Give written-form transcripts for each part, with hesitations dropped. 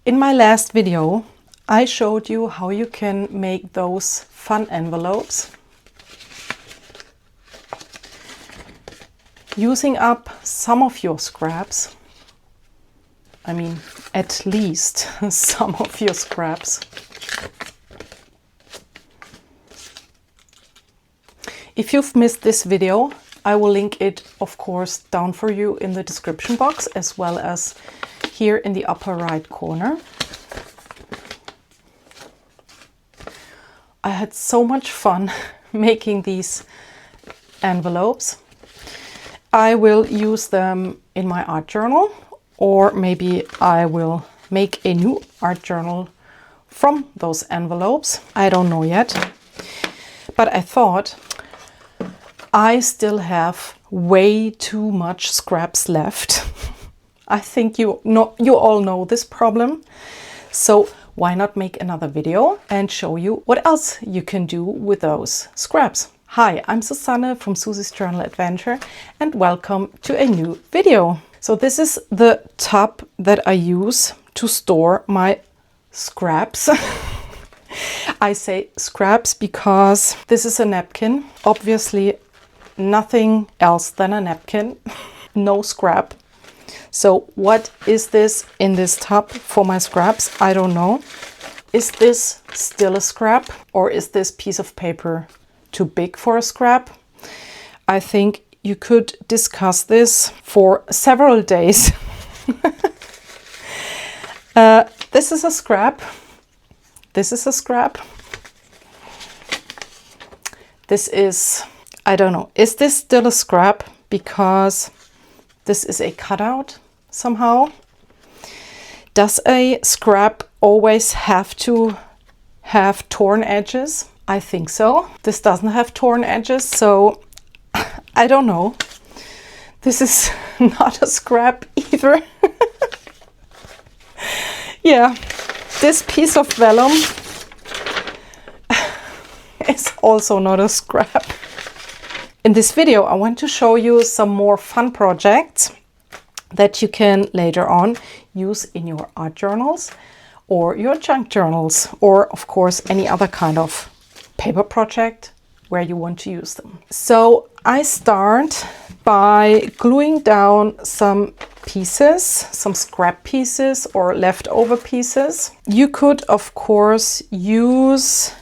In my last video, I showed you how you can make those fun envelopes using up some of your scraps. I mean, at least some of your scraps. If you've missed this video, I will link it, of course, down for you in the description box, as well as here in the upper right corner. I had so much fun making these envelopes. I will use them in my art journal, or maybe I will make a new art journal from those envelopes. I don't know yet. But I thought I still have way too much scraps left. I think you all know this problem. So why not make another video and show you what else you can do with those scraps. Hi, I'm Susanne from Susie's Journal Adventure and welcome to a new video. So this is the tub that I use to store my scraps. I say scraps because this is a napkin. Obviously nothing else than a napkin, no scrap. So what is this in this tub for my scraps? I don't know. Is this still a scrap, or is this piece of paper too big for a scrap? I think you could discuss this for several days. This is a scrap. This is a scrap. This is, I don't know, is this still a scrap? Because this is a cutout somehow. Does a scrap always have to have torn edges? I think so. This doesn't have torn edges, so I don't know. This is not a scrap either. Yeah, this piece of vellum is also not a scrap. In this video, I want to show you some more fun projects that you can later on use in your art journals or your junk journals, or of course any other kind of paper project where you want to use them. So I start by gluing down some pieces, some scrap pieces or leftover pieces. You could of course use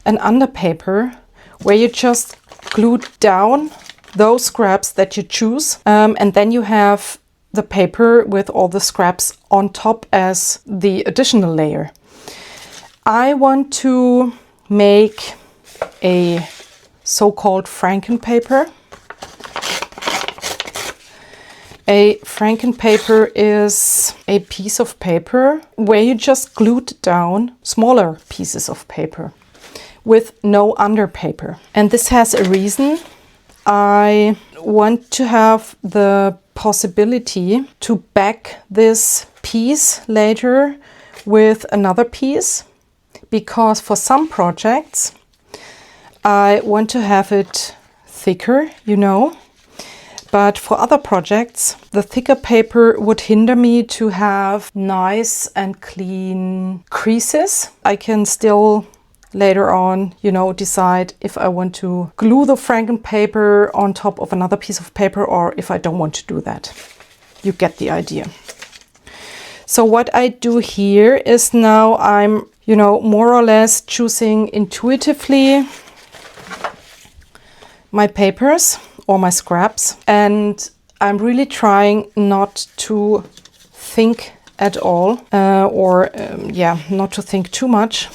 an underpaper where you just glue down those scraps that you choose, and then you have the paper with all the scraps on top as the additional layer. I want to make a so-called Frankenpaper. A Frankenpaper is a piece of paper where you just glued down smaller pieces of paper with no underpaper. And this has a reason. I want to have the possibility to back this piece later with another piece, because for some projects I want to have it thicker, you know, but for other projects the thicker paper would hinder me to have nice and clean creases. I can still later on, you know, decide if I want to glue the Frankenpaper on top of another piece of paper or if I don't want to do that. You get the idea. So what I do here is now I'm, you know, more or less choosing intuitively my papers or my scraps, and I'm really trying not to think at all, not to think too much.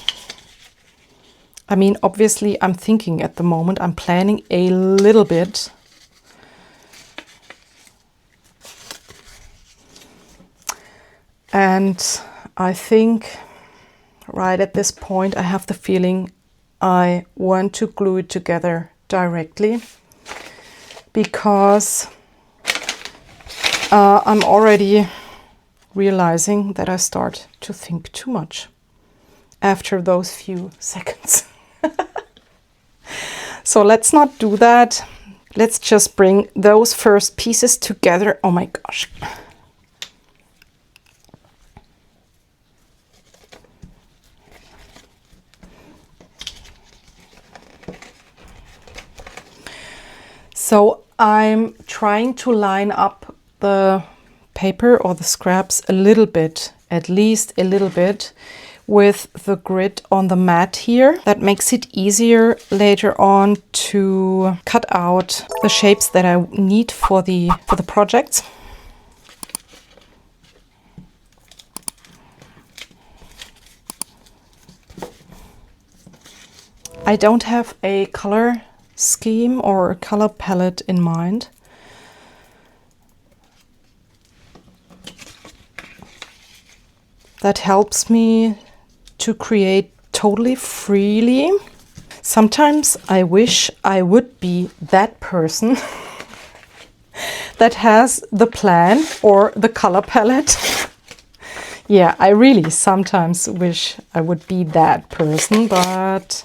I mean, obviously I'm thinking at the moment, I'm planning a little bit. And I think right at this point I have the feeling I want to glue it together directly, because I'm already realizing that I start to think too much after those few seconds. So let's not do that. Let's just bring those first pieces together. Oh my gosh. So I'm trying to line up the paper or the scraps a little bit, at least a little bit, with the grid on the mat here. That makes it easier later on to cut out the shapes that I need for the projects. I don't have a color scheme or a color palette in mind. That helps me to create totally freely. Sometimes I wish I would be that person that has the plan or the color palette. Yeah, I really sometimes wish I would be that person, but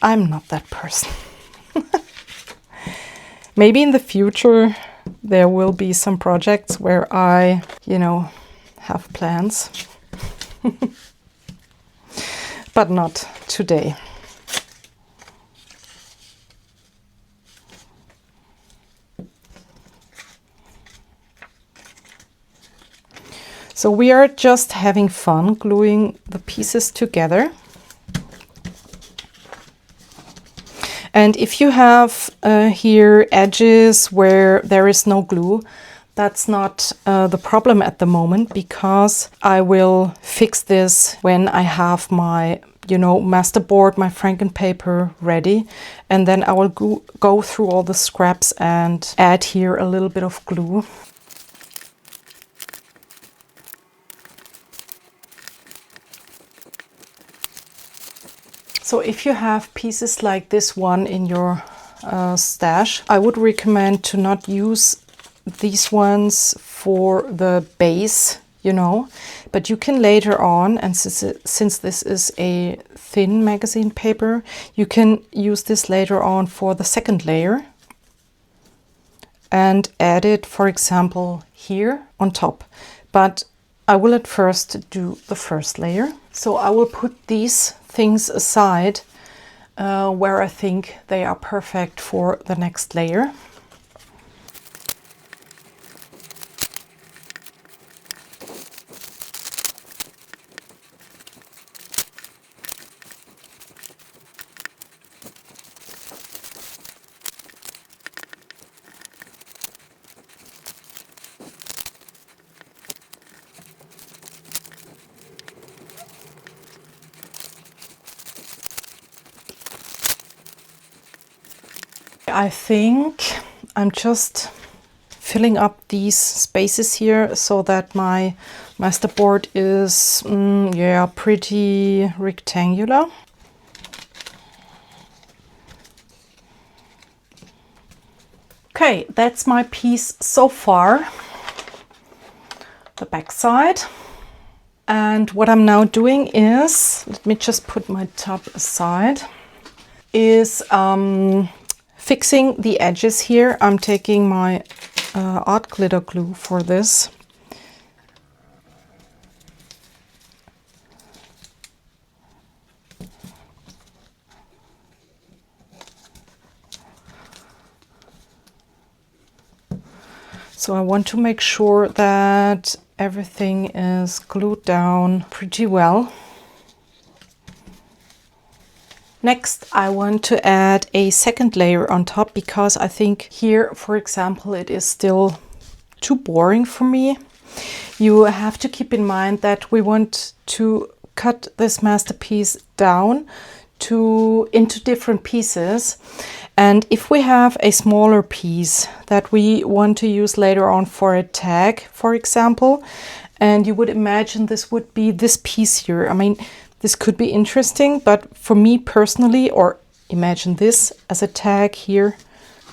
I'm not that person. Maybe in the future there will be some projects where I, have plans. But not today. So we are just having fun gluing the pieces together. And if you have here edges where there is no glue, that's not the problem at the moment, because I will fix this when I have my, masterboard, my Franken paper ready. And then I will go through all the scraps and add here a little bit of glue. So if you have pieces like this one in your stash, I would recommend to not use these ones for the base, but you can later on, and since this is a thin magazine paper, you can use this later on for the second layer and add it, for example, here on top. But I will at first do the first layer. So I will put these things aside where I think they are perfect for the next layer. I think I'm just filling up these spaces here so that my masterboard is pretty rectangular. Okay, that's my piece so far, the back side. And what I'm now doing is, let me just put my top aside, is fixing the edges here. I'm taking my art glitter glue for this. So I want to make sure that everything is glued down pretty well. Next, I want to add a second layer on top, because I think here, for example, it is still too boring for me. You have to keep in mind that we want to cut this masterpiece down into different pieces. And if we have a smaller piece that we want to use later on for a tag, for example, and you would imagine this would be this piece here. I mean, this could be interesting, but for me personally, or imagine this as a tag here.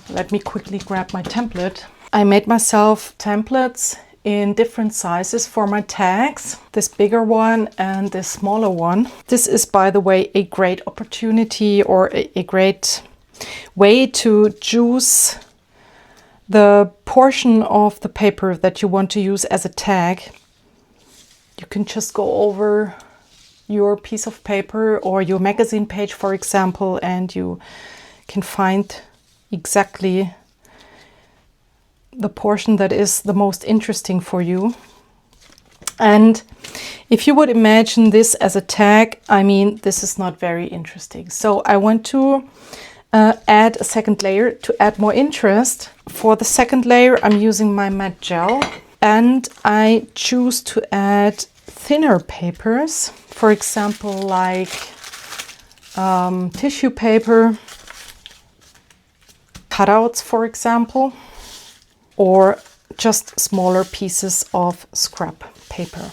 Let me quickly grab my template. I made myself templates in different sizes for my tags, this bigger one and this smaller one. This is, by the way, a great opportunity or a great way to choose the portion of the paper that you want to use as a tag. You can just go over your piece of paper or your magazine page, for example, and you can find exactly the portion that is the most interesting for you. And if you would imagine this as a tag, I mean, this is not very interesting. So I want to add a second layer to add more interest. For the second layer, I'm using my matte gel, and I choose to add thinner papers, for example, like tissue paper, cutouts, for example, or just smaller pieces of scrap paper.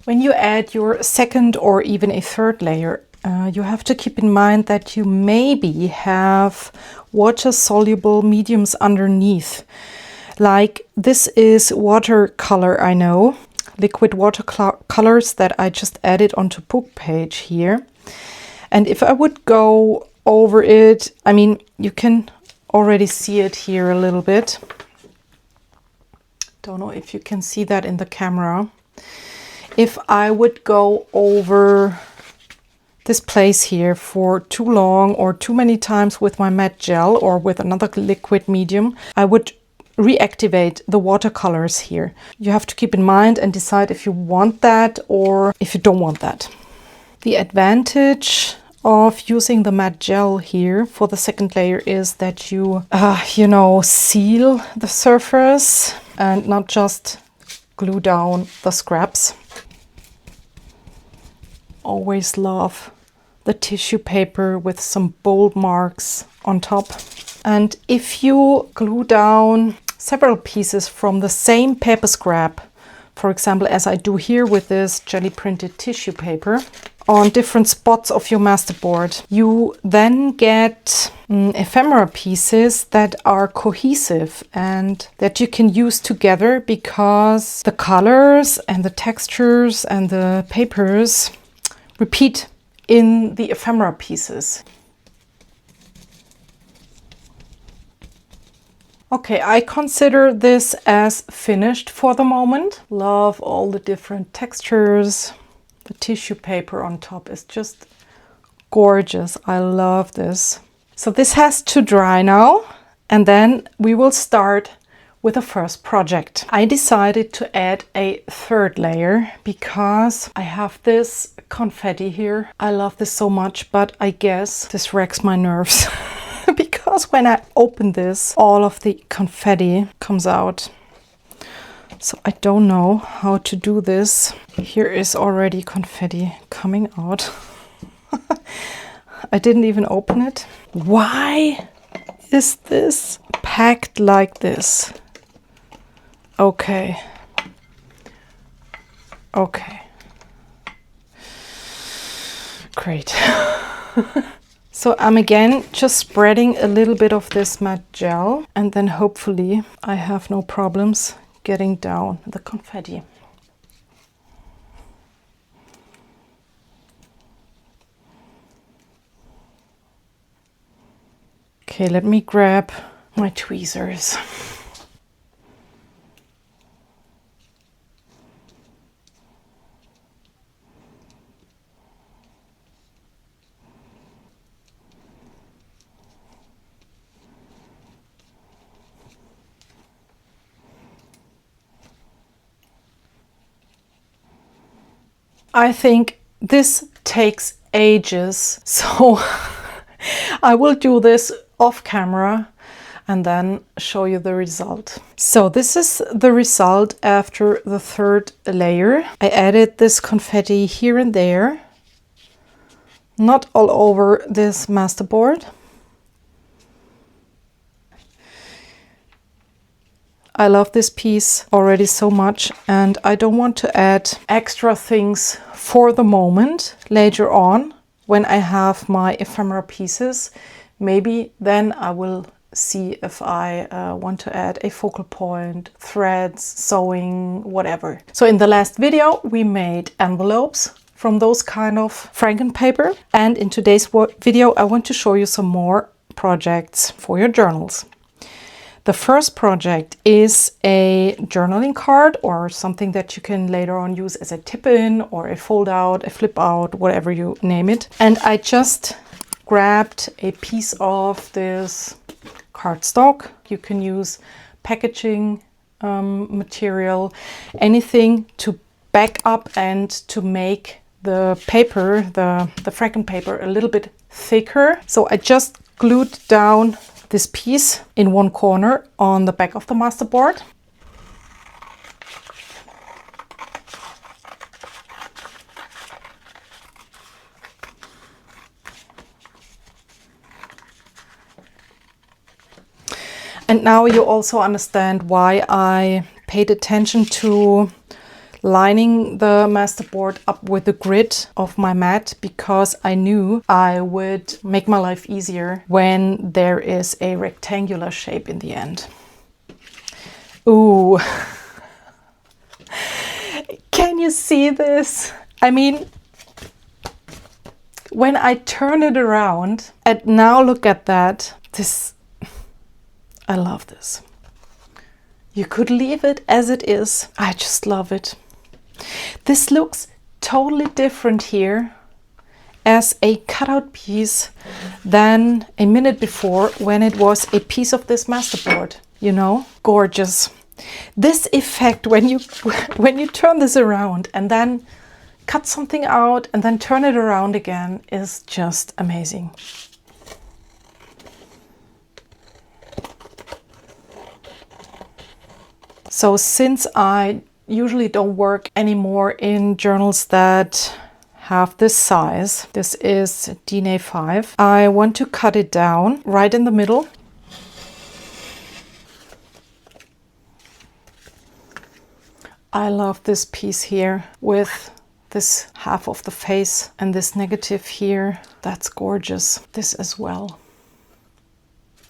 When you add your second or even a third layer, you have to keep in mind that you maybe have water-soluble mediums underneath. Like this is watercolor, I know, liquid watercolors that I just added onto book page here. And if I would go over it, I mean, you can already see it here a little bit. Don't know if you can see that in the camera. If I would go over this place here for too long or too many times with my matte gel or with another liquid medium, I would reactivate the watercolors here. You have to keep in mind and decide if you want that or if you don't want that. The advantage of using the matte gel here for the second layer is that you seal the surface and not just glue down the scraps. Always love the tissue paper with some bold marks on top. And if you glue down several pieces from the same paper scrap, for example, as I do here with this jelly printed tissue paper, on different spots of your masterboard, you then get ephemera pieces that are cohesive and that you can use together because the colors and the textures and the papers repeat in the ephemera pieces. Okay, I consider this as finished for the moment. Love all the different textures. The tissue paper on top is just gorgeous. I love this. So this has to dry now, and then we will start with the first project. I decided to add a third layer because I have this confetti here. I love this so much, but I guess this wrecks my nerves because when I open this, all of the confetti comes out. So I don't know how to do this. Here is already confetti coming out. I didn't even open it. Why is this packed like this? Okay. Okay. Great. So I'm again just spreading a little bit of this matte gel, and then hopefully I have no problems getting down the confetti. Okay, let me grab my tweezers. I think this takes ages, so I will do this off camera and then show you the result. So this is the result after the third layer. I added this confetti here and there, not all over this masterboard. I love this piece already so much, and I don't want to add extra things for the moment. Later on, when I have my ephemera pieces, maybe then I will see if I want to add a focal point, threads, sewing, whatever. So in the last video, we made envelopes from those kind of frankenpaper. And in today's video, I want to show you some more projects for your journals. The first project is a journaling card, or something that you can later on use as a tip-in or a fold-out, a flip-out, whatever you name it. And I just grabbed a piece of this cardstock. You can use packaging material, anything to back up and to make the paper, the frankenpaper, a little bit thicker. So I just glued down this piece in one corner on the back of the masterboard. And now you also understand why I paid attention to lining the masterboard up with the grid of my mat, because I knew I would make my life easier when there is a rectangular shape in the end. Ooh, can you see this? I mean, when I turn it around and now look at that, I love this. You could leave it as it is. I just love it. This looks totally different here as a cutout piece than a minute before when it was a piece of this masterboard, you know? Gorgeous. This effect when you turn this around and then cut something out and then turn it around again is just amazing. So since I usually don't work anymore in journals that have this size, this is DIN A5, I want to cut it down right in the middle. I love this piece here with this half of the face and this negative here. That's gorgeous. This as well.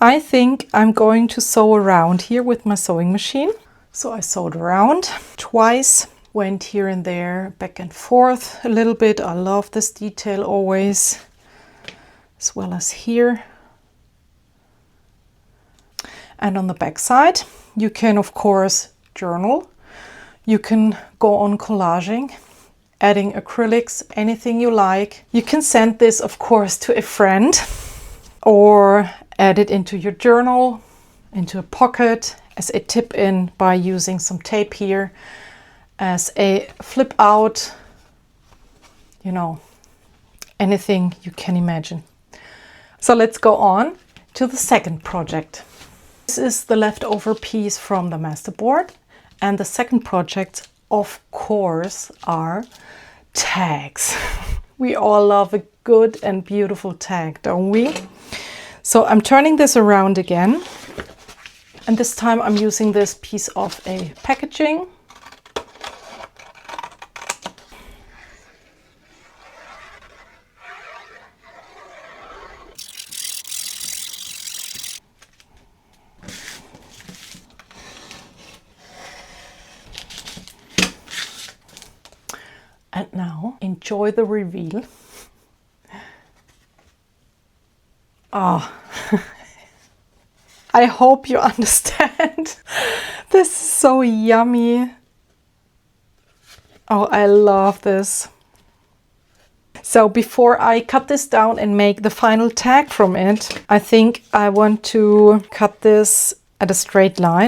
I think I'm going to sew around here with my sewing machine. So I sewed around twice, went here and there, back and forth a little bit. I love this detail always, as well as here. And on the back side, you can of course journal. You can go on collaging, adding acrylics, anything you like. You can send this of course to a friend or add it into your journal, into a pocket, as a tip-in by using some tape here, as a flip out, you know, anything you can imagine. So let's go on to the second project. This is the leftover piece from the masterboard, and the second project, of course, are tags. We all love a good and beautiful tag, don't we? So I'm turning this around again. And this time I'm using this piece of a packaging. And now enjoy the reveal. Oh. I hope you understand. This is so yummy. Oh, I love this. So before I cut this down and make the final tag from it, I think I want to cut this at a straight line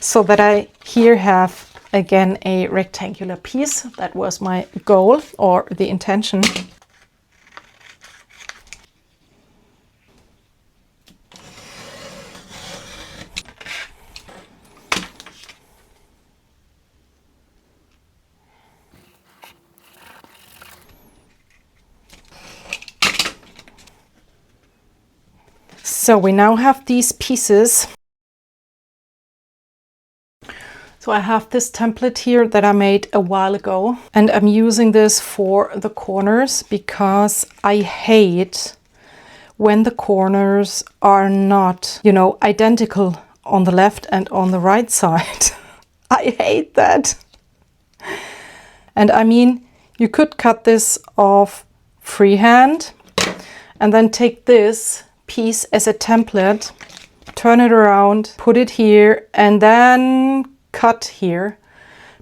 so that I here have again a rectangular piece. That was my goal or the intention. So we now have these pieces. So I have this template here that I made a while ago, and I'm using this for the corners because I hate when the corners are not, you know, identical on the left and on the right side. I hate that. And I mean, you could cut this off freehand and then take this piece as a template, turn it around, put it here, and then cut here.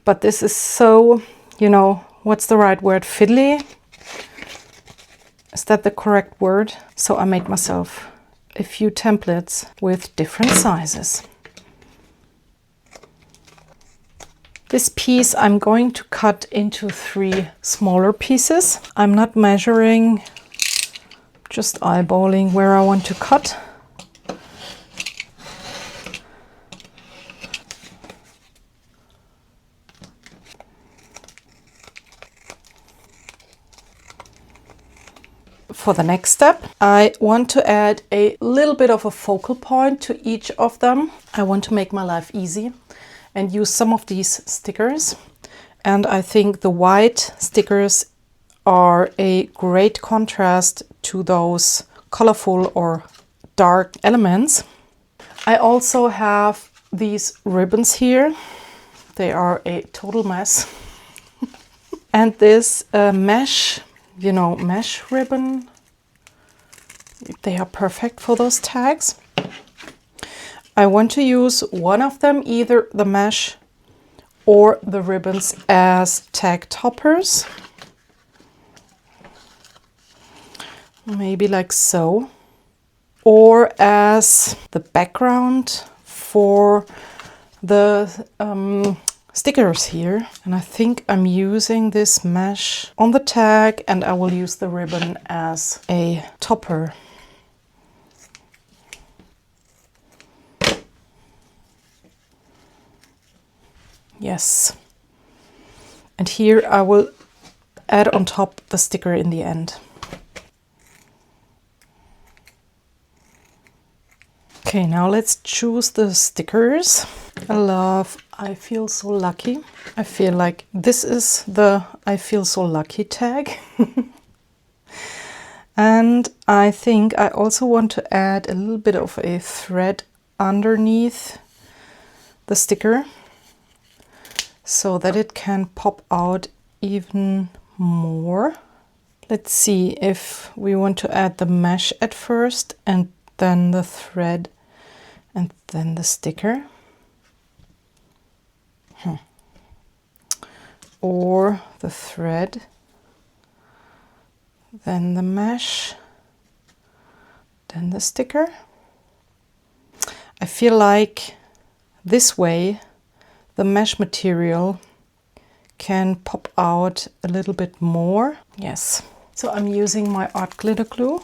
But this is so, you know, what's the right word? Fiddly? Is that the correct word? So I made myself a few templates with different sizes. This piece I'm going to cut into 3 smaller pieces. I'm not measuring, just eyeballing where I want to cut. For the next step, I want to add a little bit of a focal point to each of them. I want to make my life easy and use some of these stickers. And I think the white stickers are a great contrast to those colorful or dark elements. I also have these ribbons here. They are a total mess. And this mesh, you know, mesh ribbon, they are perfect for those tags. I want to use one of them, either the mesh or the ribbons, as tag toppers. Maybe like so. Or as the background for the stickers here. And I think I'm using this mesh on the tag, and I will use the ribbon as a topper. Yes. And here I will add on top the sticker in the end. Okay, now let's choose the stickers. I feel so lucky. I feel like this is the I feel so lucky tag. And I think I also want to add a little bit of a thread underneath the sticker, so that it can pop out even more. Let's see if we want to add the mesh at first and then the thread and then the sticker. Or the thread, then the mesh, then the sticker. I feel like this way the mesh material can pop out a little bit more. Yes. So I'm using my art glitter glue.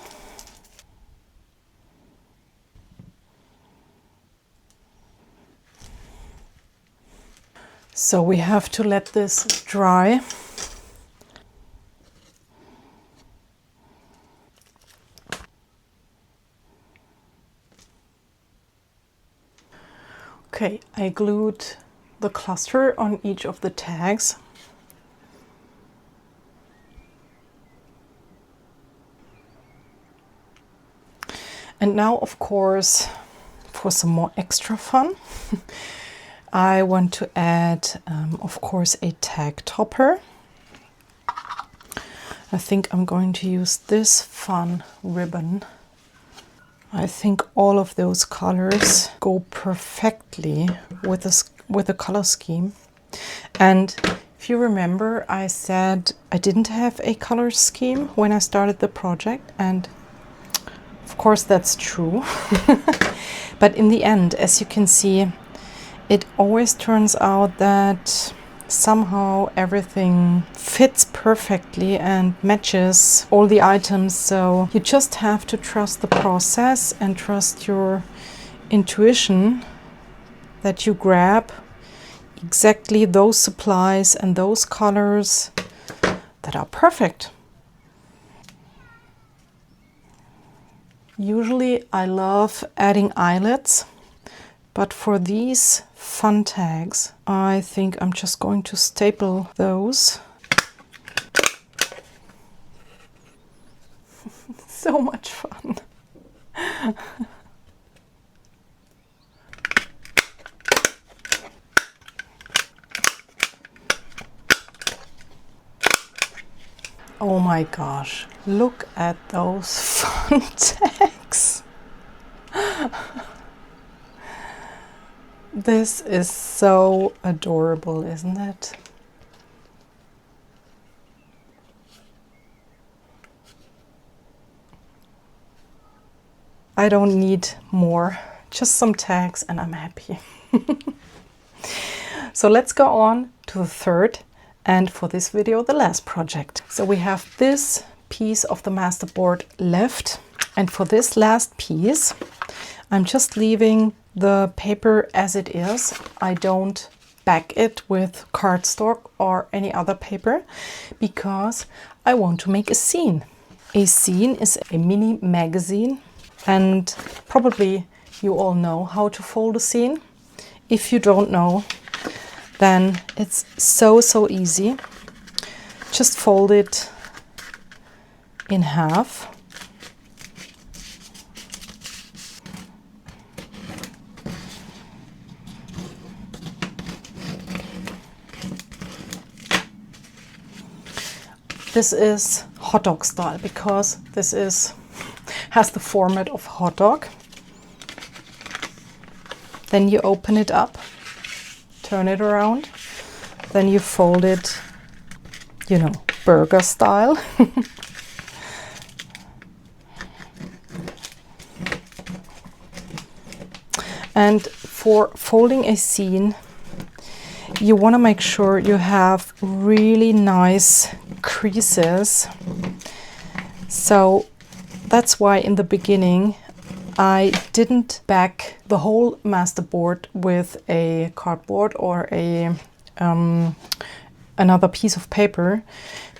So we have to let this dry. Okay, I glued the cluster on each of the tags. And now, of course, for some more extra fun, I want to add, of course, a tag topper. I think I'm going to use this fun ribbon. I think all of those colors go perfectly with the color scheme. And if you remember, I said I didn't have a color scheme when I started the project, and of course that's true. But in the end, as you can see, it always turns out that somehow everything fits perfectly and matches all the items. So you just have to trust the process and trust your intuition that you grab exactly those supplies and those colors that are perfect. Usually I love adding eyelets, but for these fun tags, I think I'm just going to staple those. So much fun. Oh my gosh, look at those fun tags. This is so adorable, isn't it? I don't need more, just some tags and I'm happy. So let's go on to the third, and for this video, the last project. So we have this piece of the masterboard left. And for this last piece, I'm just leaving the paper as it is. I don't back it with cardstock or any other paper because I want to make a zine. A zine is a mini magazine, and probably you all know how to fold a zine. If you don't know, then it's so easy. Just fold it in half. This is hot dog style because this has the format of hot dog. Then you open it up, turn it around, then you fold it, you know, burger style. And for folding a zine, you want to make sure you have really nice creases. So that's why in the beginning I didn't back the whole masterboard with a cardboard or a another piece of paper,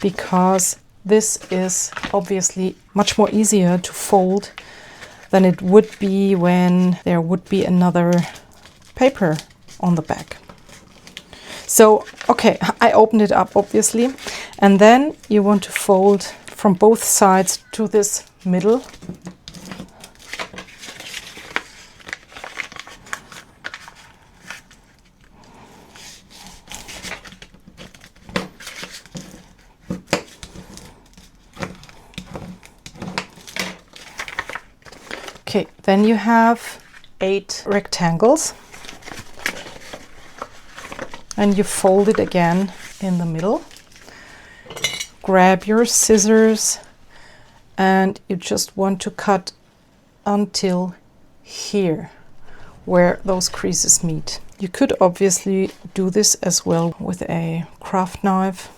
because this is obviously much more easier to fold than it would be when there would be another paper on the back. So, okay, I opened it up obviously, and then you want to fold from both sides to this middle. Okay, then you have 8 rectangles. And you fold it again in the middle. Grab your scissors and you just want to cut until here, where those creases meet. You could obviously do this as well with a craft knife.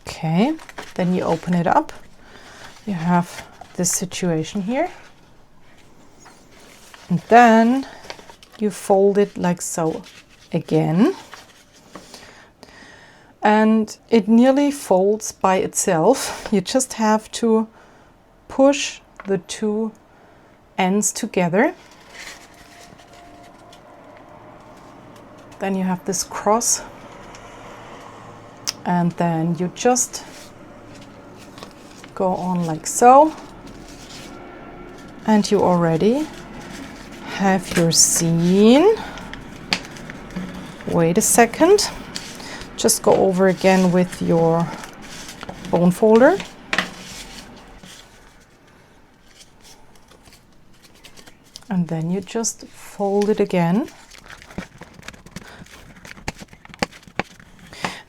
Okay, then you open it up. You have this situation here. And then you fold it like so again, and it nearly folds by itself. You just have to push the two ends together. Then you have this cross, and then you just go on like so, and you already have your zine. Wait a second, just go over again with your bone folder. And then you just fold it again.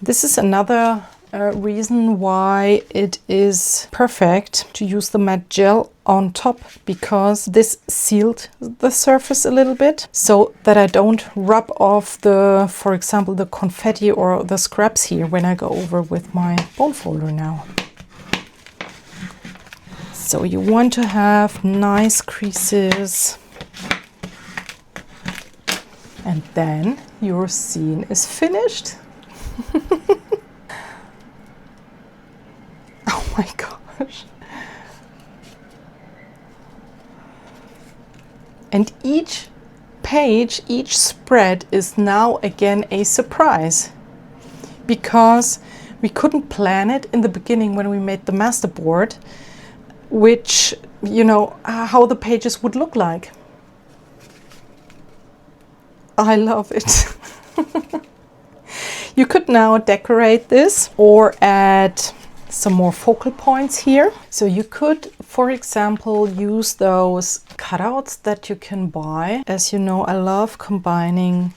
This is another reason why it is perfect to use the matte gel on top, because this sealed the surface a little bit so that I don't rub off the, for example, the confetti or the scraps here when I go over with my bone folder now. So you want to have nice creases, and then your zine is finished. Oh my gosh. And each page, each spread is now again a surprise, because we couldn't plan it in the beginning when we made the masterboard. which, you know, how the pages would look like. I love it. You could now decorate this or add some more focal points here. So you could, for example, use those cutouts that you can buy. As you know, I love combining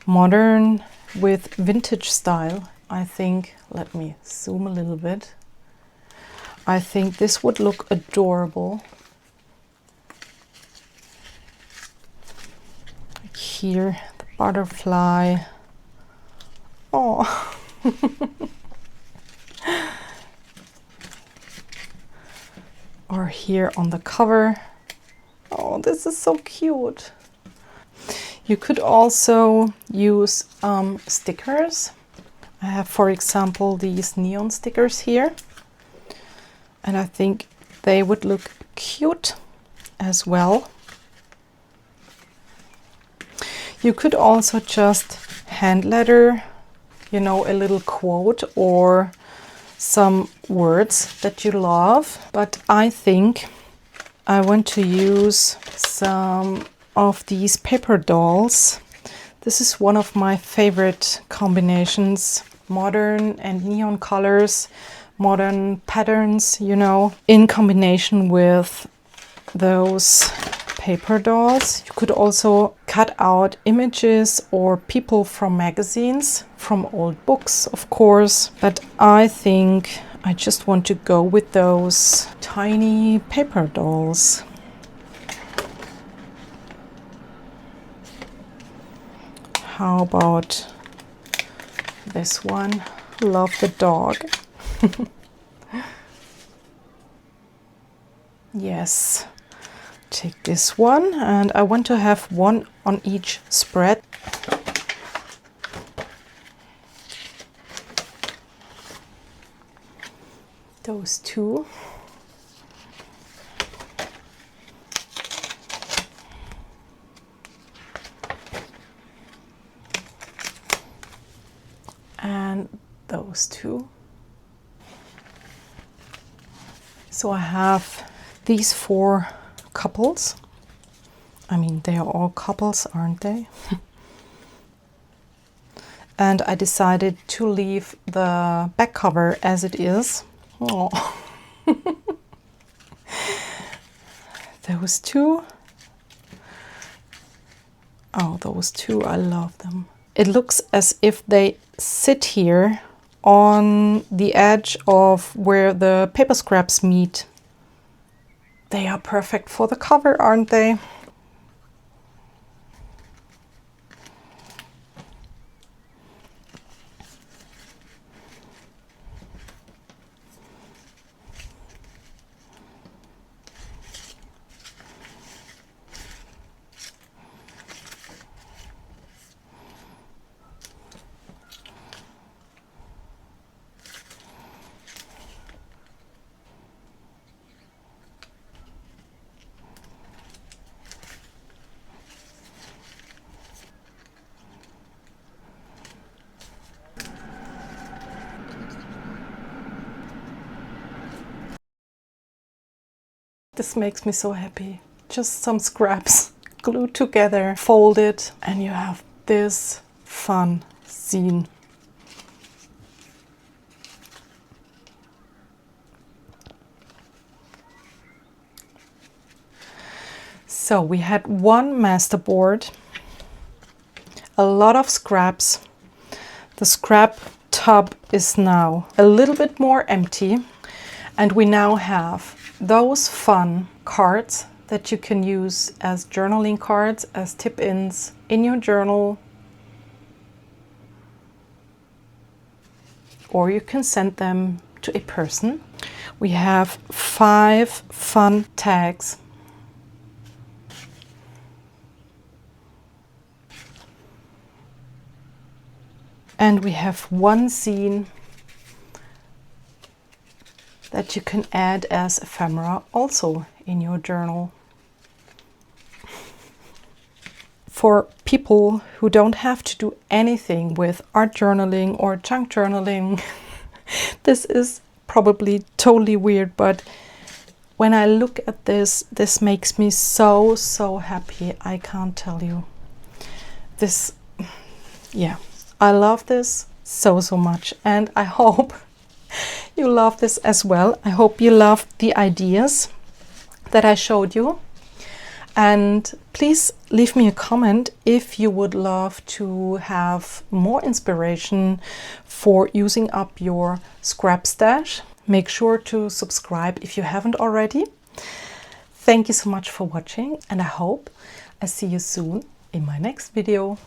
modern with vintage style. I think, let me zoom a little bit. I think this would look adorable. Like here, the butterfly. Oh. Or here on the cover. Oh, this is so cute. You could also use stickers. I have, for example, these neon stickers here. And I think they would look cute as well. You could also just hand letter, you know, a little quote or some words that you love. But I think I want to use some of these paper dolls. This is one of my favorite combinations. Modern and neon colors, modern patterns, you know, in combination with those paper dolls. You could also cut out images or people from magazines, from old books, of course. But I think I just want to go with those tiny paper dolls. How about this one? Love the dog. Yes. Take this one, and I want to have one on each spread. Those two. And those two. So I have these 4 couples. I mean, they are all couples, aren't they? And I decided to leave the back cover as it is. Oh. Those two. Oh, those two, I love them. It looks as if they sit here on the edge of where the paper scraps meet. They are perfect for the cover, aren't they? This makes me so happy. Just some scraps glued together, folded, and you have this fun zine. So we had one masterboard, a lot of scraps. The scrap tub is now a little bit more empty, and we now have those fun cards that you can use as journaling cards, as tip-ins in your journal, or you can send them to a person. We have 5 fun tags. And we have one zine that you can add as ephemera also in your journal. For people who don't have to do anything with art journaling or junk journaling, this is probably totally weird, but when I look at this, this makes me so, so happy. I can't tell you. This, yeah, I love this so, so much. And I hope you love this as well. I hope you loved the ideas that I showed you. And please leave me a comment if you would love to have more inspiration for using up your scrap stash. Make sure to subscribe if you haven't already. Thank you so much for watching, and I hope I see you soon in my next video.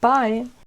Bye!